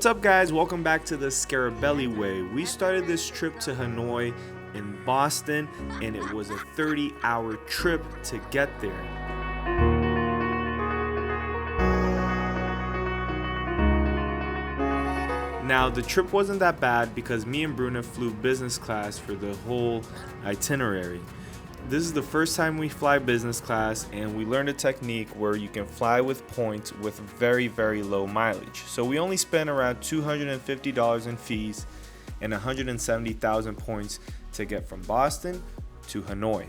What's up guys, welcome back to the Scarabelli way. We started this trip to Hanoi in Boston and it was a 30-hour trip to get there. Now the trip wasn't that bad because me and Bruna flew business class for the whole itinerary. This is the first time we fly business class and we learned a technique where you can fly with points with very low mileage. So we only spent around $250 in fees and 170,000 points to get from Boston to Hanoi.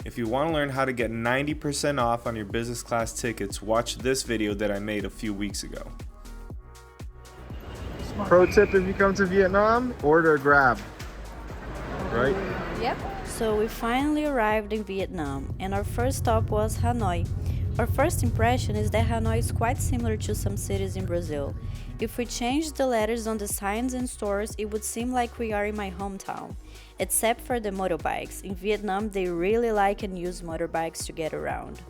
If you want to learn how to get 90% off on your business class tickets, watch this video that I made a few weeks ago. Pro tip if you come to Vietnam, order Grab, right? Yep. So we finally arrived in Vietnam and our first stop was Hanoi. Our first impression is that Hanoi is quite similar to some cities in Brazil. If we changed the letters on the signs and stores, it would seem like we are in my hometown. Except for the motorbikes. In Vietnam, they really like and use motorbikes to get around.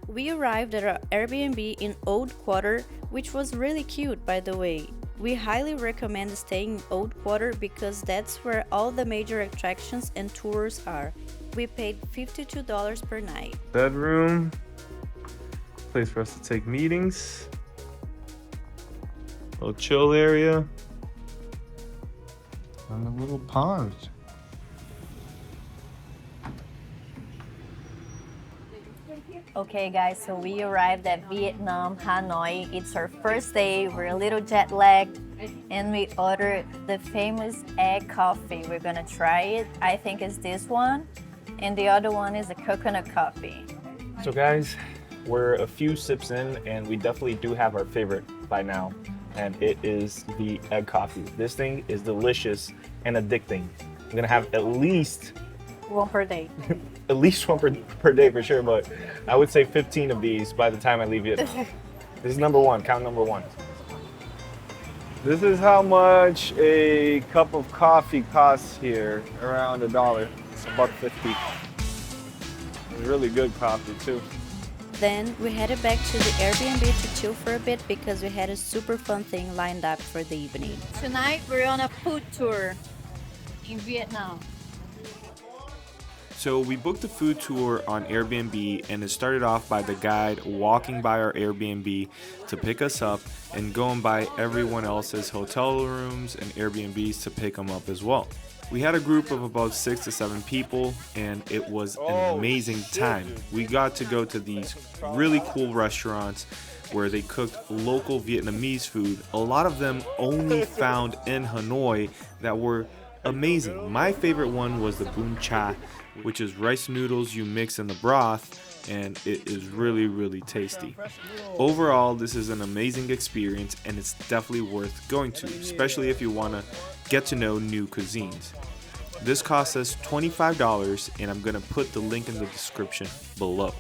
We arrived at our Airbnb in Old Quarter, which was really cute by the way. We highly recommend staying in Old Quarter because that's where all the major attractions and tours are. We paid $52 per night. Bedroom, place for us to take meetings, little chill area, and a little pond. Okay guys, so we arrived at Vietnam, Hanoi. It's our first day, we're a little jet lagged and we ordered the famous egg coffee. We're gonna try it. I think it's this one and the other one is a coconut coffee. So guys, we're a few sips in and we definitely do have our favorite by now, and it is the egg coffee. This thing is delicious and addicting. I'm gonna have at least one per day. At least one per day for sure, but I would say 15 of these by the time I leave Vietnam. This is number one, count number one. This is how much a cup of coffee costs here, around $1. It's $1.50. It's really good coffee too. Then we headed back to the Airbnb to chill for a bit because we had a super fun thing lined up for the evening. Tonight we're on a food tour in Vietnam. So we booked a food tour on Airbnb and it started off by the guide walking by our Airbnb to pick us up and going by everyone else's hotel rooms and Airbnbs to pick them up as well. We had a group of about 6 to 7 people and it was an amazing time. We got to go to these really cool restaurants where they cooked local Vietnamese food, a lot of them only found in Hanoi, that were amazing. My favorite one was the bún cha, which is rice noodles you mix in the broth, and it is really tasty. Overall, this is an amazing experience and it's definitely worth going to, especially if you want to get to know new cuisines. This cost us $25 and I'm going to put the link in the description below.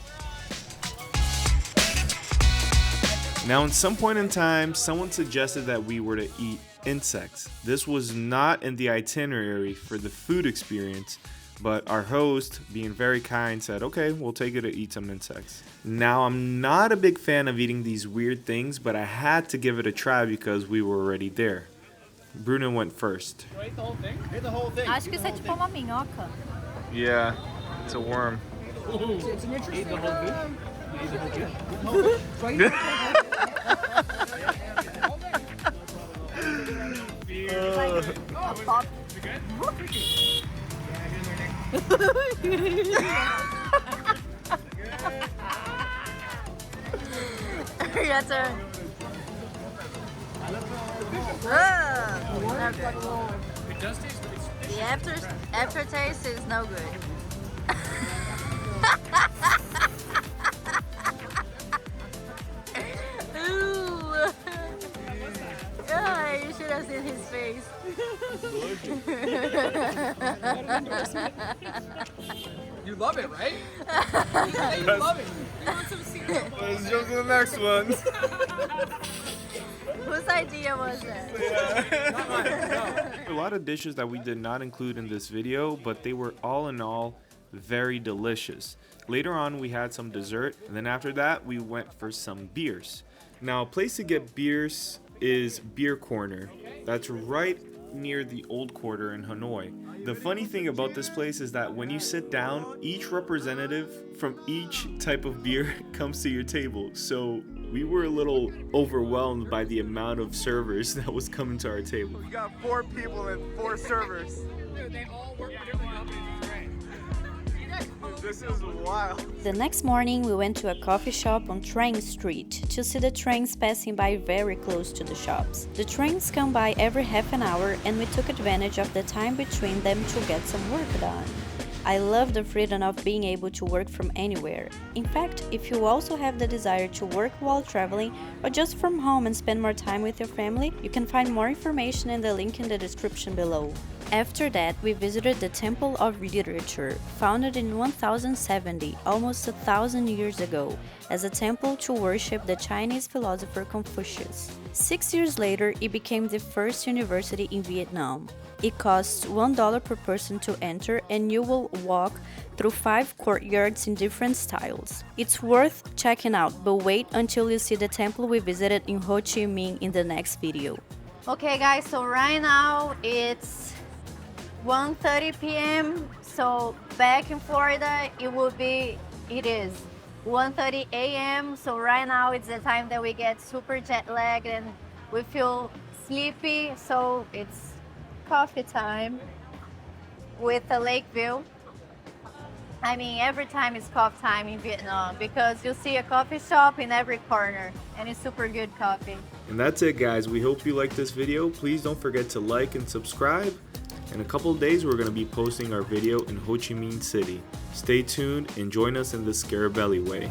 Now, at some point in time, someone suggested that we were to eat insects. This was not in the itinerary for the food experience, but our host, being very kind, said, okay, we'll take you to eat some insects. Now, I'm not a big fan of eating these weird things, but I had to give it a try because we were already there. Bruno went first. You ate the whole thing? Ate the whole thing. Acho que isso é tipo uma minhoca. Yeah, it's a worm. It's an interesting. Ate the whole thing. Ate the whole thing. A pop. Your turn. It does taste. The aftertaste is no good. Ooh. Oh, you should have seen his face. You love it, right? You love it. You want some cereal? Let's jump to the next one. Whose idea was that? A lot of dishes that we did not include in this video, but they were all in all very delicious. Later on we had some dessert, and then after that we went for some beers. Now, a place to get beers is Beer Corner. That's right near the old quarter in Hanoi. The funny thing about this place is that when you sit down, each representative from each type of beer comes to your table. So we were a little overwhelmed by the amount of servers that was coming to our table. We got 4 people and 4 servers. Dude, they all work for different companies. It's great. This is wild. The next morning, we went to a coffee shop on Train Street to see the trains passing by very close to the shops. The trains come by every half an hour, and we took advantage of the time between them to get some work done. I love the freedom of being able to work from anywhere. In fact, if you also have the desire to work while traveling or just from home and spend more time with your family, you can find more information in the link in the description below. After that, we visited the Temple of Literature, founded in 1070, almost 1,000 years ago, as a temple to worship the Chinese philosopher Confucius. 6 years later, it became the first university in Vietnam. It costs $1 per person to enter, and you will walk through 5 courtyards in different styles. It's worth checking out, but wait until you see the temple we visited in Ho Chi Minh in the next video. Okay guys, so right now it's 1:30 p.m. So back in Florida it is 1:30 a.m. So right now it's the time that we get super jet lagged and we feel sleepy. So it's coffee time with a lake view. I mean, every time it's coffee time in Vietnam because you see a coffee shop in every corner and it's super good coffee. And that's it, guys. We hope you liked this video. Please don't forget to like and subscribe. In a couple of days, we're going to be posting our video in Ho Chi Minh City. Stay tuned and join us in the Scarabelli way.